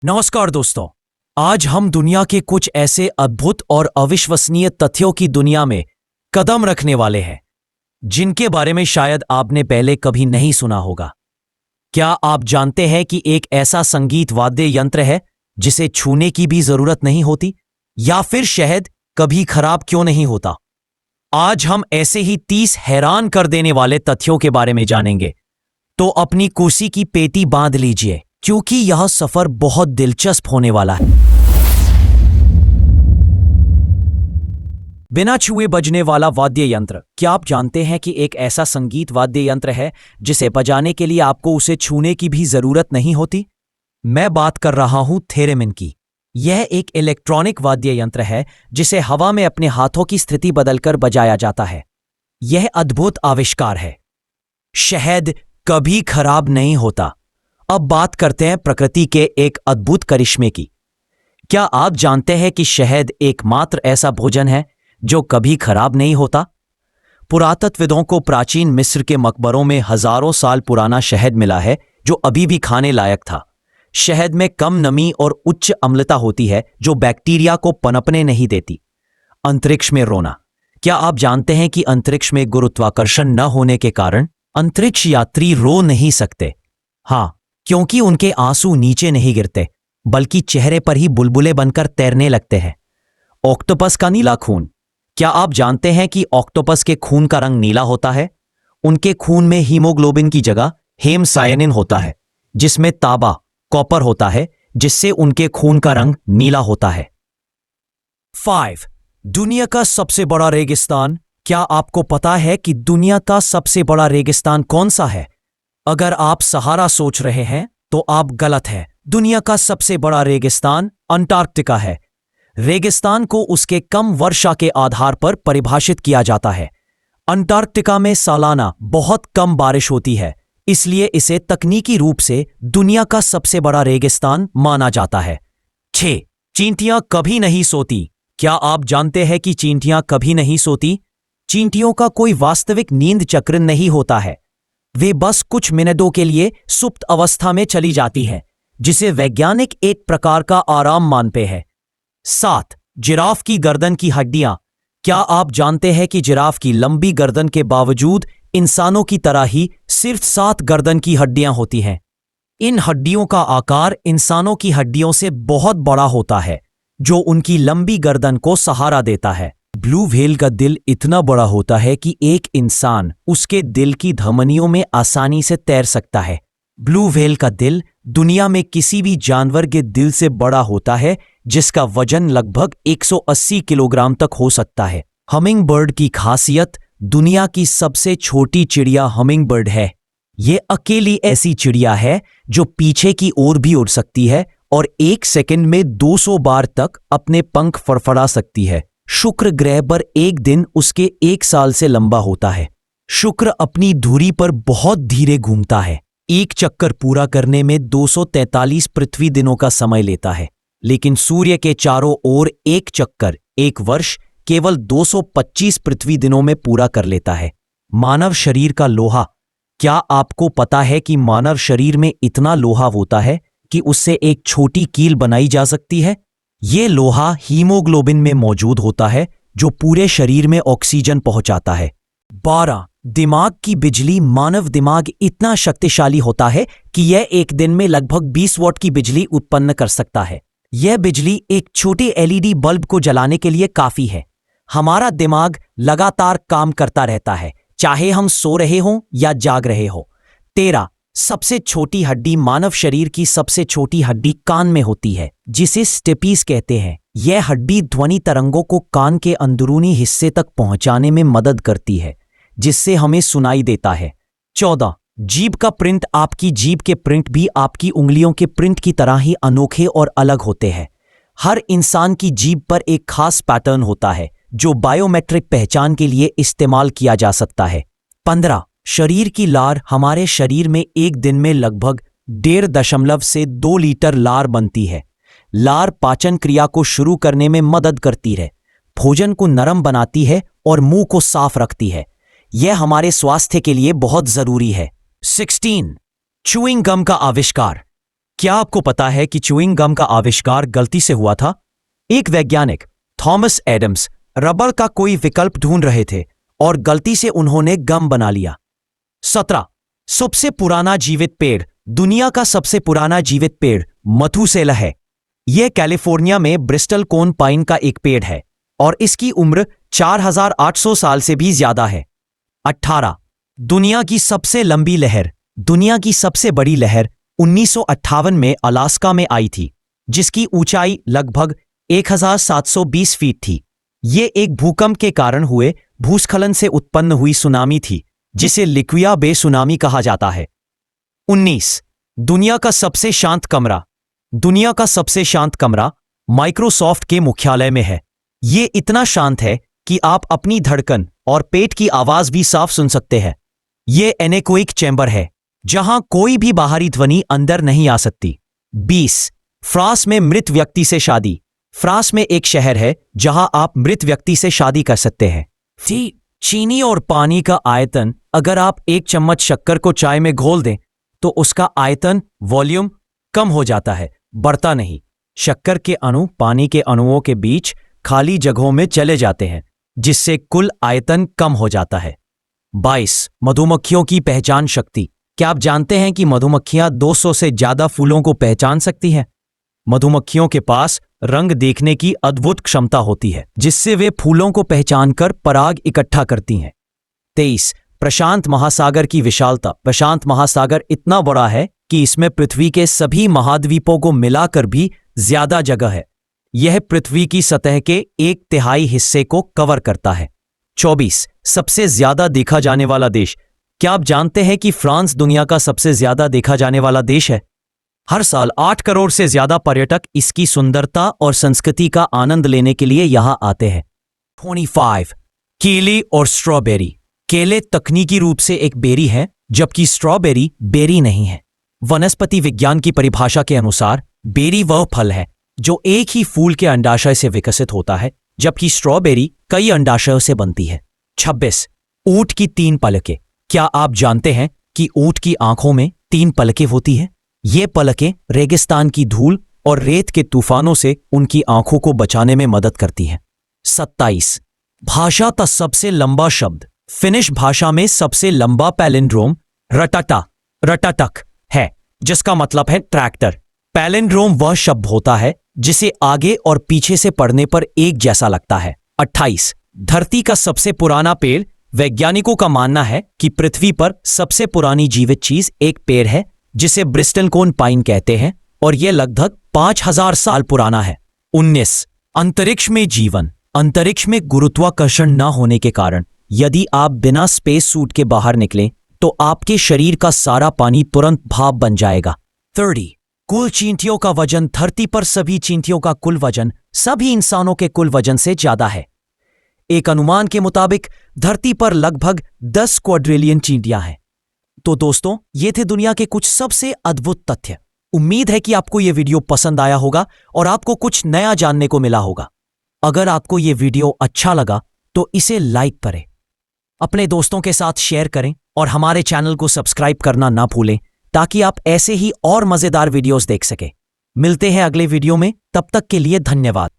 नमस्कार दोस्तों। आज हम दुनिया के कुछ ऐसे अद्भुत और अविश्वसनीय तथ्यों की दुनिया में कदम रखने वाले हैं जिनके बारे में शायद आपने पहले कभी नहीं सुना होगा। क्या आप जानते हैं कि एक ऐसा संगीत वाद्य यंत्र है जिसे छूने की भी जरूरत नहीं होती, या फिर शहद कभी खराब क्यों नहीं होता? आज हम ऐसे ही 30 हैरान कर देने वाले तथ्यों के बारे में जानेंगे। तो अपनी कुर्सी की पेटी बांध लीजिए, क्योंकि यह सफर बहुत दिलचस्प होने वाला है। बिना छुए बजने वाला वाद्य यंत्र। क्या आप जानते हैं कि एक ऐसा संगीत वाद्य यंत्र है जिसे बजाने के लिए आपको उसे छूने की भी जरूरत नहीं होती? मैं बात कर रहा हूं थेरेमिन की। यह एक इलेक्ट्रॉनिक वाद्य यंत्र है जिसे हवा में अपने हाथों की स्थिति बदलकर बजाया जाता है। यह अद्भुत आविष्कार है। शहद कभी खराब नहीं होता। अब बात करते हैं प्रकृति के एक अद्भुत करिश्मे की। क्या आप जानते हैं कि शहद एकमात्र ऐसा भोजन है जो कभी खराब नहीं होता? पुरातत्वविदों को प्राचीन मिस्र के मकबरों में हजारों साल पुराना शहद मिला है जो अभी भी खाने लायक था। शहद में कम नमी और उच्च अम्लता होती है जो बैक्टीरिया को पनपने नहीं देती। अंतरिक्ष में रोना। क्या आप जानते हैं कि अंतरिक्ष में गुरुत्वाकर्षण न होने के कारण अंतरिक्ष यात्री रो नहीं सकते? हाँ, क्योंकि उनके आंसू नीचे नहीं गिरते बल्कि चेहरे पर ही बुलबुले बनकर तैरने लगते हैं। ऑक्टोपस का नीला खून। क्या आप जानते हैं कि ऑक्टोपस के खून का रंग नीला होता है? उनके खून में हीमोग्लोबिन की जगह हेमसायनिन होता है, जिसमें तांबा कॉपर होता है, जिससे उनके खून का रंग नीला होता है। 5. दुनिया का सबसे बड़ा रेगिस्तान। क्या आपको पता है कि दुनिया का सबसे बड़ा रेगिस्तान कौन सा है? अगर आप सहारा सोच रहे हैं तो आप गलत हैं। दुनिया का सबसे बड़ा रेगिस्तान अंटार्कटिका है। रेगिस्तान को उसके कम वर्षा के आधार पर परिभाषित किया जाता है। अंटार्कटिका में सालाना बहुत कम बारिश होती है, इसलिए इसे तकनीकी रूप से दुनिया का सबसे बड़ा रेगिस्तान माना जाता है। 6. चींटियां कभी नहीं सोती। क्या आप जानते हैं कि चींटियां कभी नहीं सोती? चींटियों का कोई वास्तविक नींद चक्र नहीं होता है। वे बस कुछ मिनटों के लिए सुप्त अवस्था में चली जाती है, जिसे वैज्ञानिक एक प्रकार का आराम मानते हैं। 7. जिराफ की गर्दन की हड्डियां। क्या आप जानते हैं कि जिराफ की लंबी गर्दन के बावजूद इंसानों की तरह ही सिर्फ 7 गर्दन की हड्डियां होती हैं? इन हड्डियों का आकार इंसानों की हड्डियों से बहुत बड़ा होता है, जो उनकी लंबी गर्दन को सहारा देता है। ब्लू व्हेल का दिल इतना बड़ा होता है कि एक इंसान उसके दिल की धमनियों में आसानी से तैर सकता है। ब्लू व्हेल का दिल दुनिया में किसी भी जानवर के दिल से बड़ा होता है, जिसका वजन लगभग 180 किलोग्राम तक हो सकता है। हमिंग बर्ड की खासियत। दुनिया की सबसे छोटी चिड़िया हमिंग बर्ड है। ये अकेली ऐसी चिड़िया है जो पीछे की ओर भी उड़ सकती है और 1 सेकंड में 200 बार तक अपने पंख फड़फड़ा सकती है। शुक्र ग्रह पर एक दिन उसके 1 साल से लंबा होता है। शुक्र अपनी धुरी पर बहुत धीरे घूमता है। एक चक्कर पूरा करने में 243 पृथ्वी दिनों का समय लेता है, लेकिन सूर्य के चारों ओर एक चक्कर 1 वर्ष केवल 225 पृथ्वी दिनों में पूरा कर लेता है। मानव शरीर का लोहा। क्या आपको पता है कि मानव शरीर में इतना लोहा होता है कि उससे एक छोटी कील बनाई जा सकती है? ये लोहा हीमोग्लोबिन में मौजूद होता है, जो पूरे शरीर में ऑक्सीजन पहुंचाता है। 12. दिमाग की बिजली। मानव दिमाग इतना शक्तिशाली होता है कि यह एक दिन में लगभग 20 वॉट की बिजली उत्पन्न कर सकता है। यह बिजली एक छोटे एलईडी बल्ब को जलाने के लिए काफी है। हमारा दिमाग लगातार काम करता रहता है, चाहे हम सो रहे हों या जाग रहे हो। 13. सबसे छोटी हड्डी। मानव शरीर की सबसे छोटी हड्डी कान में होती है, जिसे स्टेपीज कहते हैं। यह हड्डी ध्वनि तरंगों को कान के अंदरूनी हिस्से तक पहुंचाने में मदद करती है, जिससे हमें सुनाई देता है। 14. जीभ का प्रिंट। आपकी जीभ के प्रिंट भी आपकी उंगलियों के प्रिंट की तरह ही अनोखे और अलग होते हैं। हर इंसान की जीभ पर एक खास पैटर्न होता है जो बायोमेट्रिक पहचान के लिए इस्तेमाल किया जा सकता है। 15. शरीर की लार। हमारे शरीर में एक दिन में लगभग 1.5 से 2 लीटर लार बनती है। लार पाचन क्रिया को शुरू करने में मदद करती है, भोजन को नरम बनाती है और मुंह को साफ रखती है। यह हमारे स्वास्थ्य के लिए बहुत जरूरी है। 16. च्यूइंग गम का आविष्कार। क्या आपको पता है कि च्युइंग गम का आविष्कार गलती से हुआ था? एक वैज्ञानिक थॉमस एडम्स रबर का कोई विकल्प ढूंढ रहे थे और गलती से उन्होंने गम बना लिया। 17 सबसे पुराना जीवित पेड़। दुनिया का सबसे पुराना जीवित पेड़ मथुसेला है। यह कैलिफोर्निया में ब्रिस्टल कोन पाइन का एक पेड़ है और इसकी उम्र 4800 साल से भी ज्यादा है। 18 दुनिया की सबसे लंबी लहर। दुनिया की सबसे बड़ी लहर 1958 में अलास्का में आई थी, जिसकी ऊंचाई लगभग 1720 फीट थी। ये एक भूकंप के कारण हुए भूस्खलन से उत्पन्न हुई सुनामी थी, जिसे लिक्विया बे सुनामी कहा जाता है। 19 दुनिया का सबसे शांत कमरा। दुनिया का सबसे शांत कमरा माइक्रोसॉफ्ट के मुख्यालय में है। ये इतना शांत है कि आप अपनी धड़कन और पेट की आवाज भी साफ सुन सकते हैं। ये एनेकोइक चैम्बर है, जहां कोई भी बाहरी ध्वनि अंदर नहीं आ सकती। 20 फ्रांस में मृत व्यक्ति से शादी। फ्रांस में एक शहर है जहां आप मृत व्यक्ति से शादी कर सकते हैं। चीनी और पानी का आयतन। अगर आप एक चम्मच शक्कर को चाय में घोल दें तो उसका आयतन वॉल्यूम कम हो जाता है, बढ़ता नहीं। शक्कर के अणु पानी के अणुओं के बीच खाली जगहों में चले जाते हैं, जिससे कुल आयतन कम हो जाता है। 22 मधुमक्खियों की पहचान शक्ति। क्या आप जानते हैं कि मधुमक्खियां 200 से ज्यादा फूलों को पहचान सकती हैं? मधुमक्खियों के पास रंग देखने की अद्भुत क्षमता होती है, जिससे वे फूलों को पहचानकर पराग इकट्ठा करती हैं। 23 प्रशांत महासागर की विशालता। प्रशांत महासागर इतना बड़ा है कि इसमें पृथ्वी के सभी महाद्वीपों को मिलाकर भी ज्यादा जगह है। यह पृथ्वी की सतह के 1/3 हिस्से को कवर करता है। 24 सबसे ज्यादा देखा जाने वाला देश। क्या आप जानते हैं कि फ्रांस दुनिया का सबसे ज्यादा देखा जाने वाला देश है? हर साल 8 करोड़ से ज्यादा पर्यटक इसकी सुंदरता और संस्कृति का आनंद लेने के लिए यहां आते हैं। 25 केले और स्ट्रॉबेरी। केले तकनीकी रूप से एक बेरी है, जबकि स्ट्रॉबेरी बेरी नहीं है। वनस्पति विज्ञान की परिभाषा के अनुसार बेरी वह फल है जो एक ही फूल के अंडाशय से विकसित होता है, जबकि स्ट्रॉबेरी कई अंडाशयों से बनती है। 26 ऊंट की 3 पलकें। क्या आप जानते हैं कि ऊंट की आंखों में 3 पलकें होती हैं? ये पलकें रेगिस्तान की धूल और रेत के तूफानों से उनकी आंखों को बचाने में मदद करती हैं। 27 भाषा का सबसे लंबा शब्द। फिनिश भाषा में सबसे लंबा पैलिंड्रोम रटटक है, जिसका मतलब है ट्रैक्टर। पैलिंड्रोम वह शब्द होता है जिसे आगे और पीछे से पढ़ने पर एक जैसा लगता है। 28 धरती का सबसे पुराना पेड़। वैज्ञानिकों का मानना है कि पृथ्वी पर सबसे पुरानी जीवित चीज एक पेड़ है, जिसे ब्रिस्टल कोन पाइन कहते हैं, और यह लगभग 5000 साल पुराना है। 19 अंतरिक्ष में जीवन। अंतरिक्ष में गुरुत्वाकर्षण न होने के कारण यदि आप बिना स्पेस सूट के बाहर निकलें तो आपके शरीर का सारा पानी तुरंत भाप बन जाएगा। 30 कुल चींटियों का वजन। धरती पर सभी चींटियों का कुल वजन सभी इंसानों के कुल वजन से ज्यादा है। एक अनुमान के मुताबिक धरती पर लगभग 10 क्वाड्रिलियन चींटियां हैं। तो दोस्तों, ये थे दुनिया के कुछ सबसे अद्भुत तथ्य। उम्मीद है कि आपको ये वीडियो पसंद आया होगा और आपको कुछ नया जानने को मिला होगा। अगर आपको ये वीडियो अच्छा लगा तो इसे लाइक करें, अपने दोस्तों के साथ शेयर करें और हमारे चैनल को सब्सक्राइब करना ना भूलें, ताकि आप ऐसे ही और मजेदार वीडियोस देख सकें। मिलते हैं अगले वीडियो में, तब तक के लिए धन्यवाद।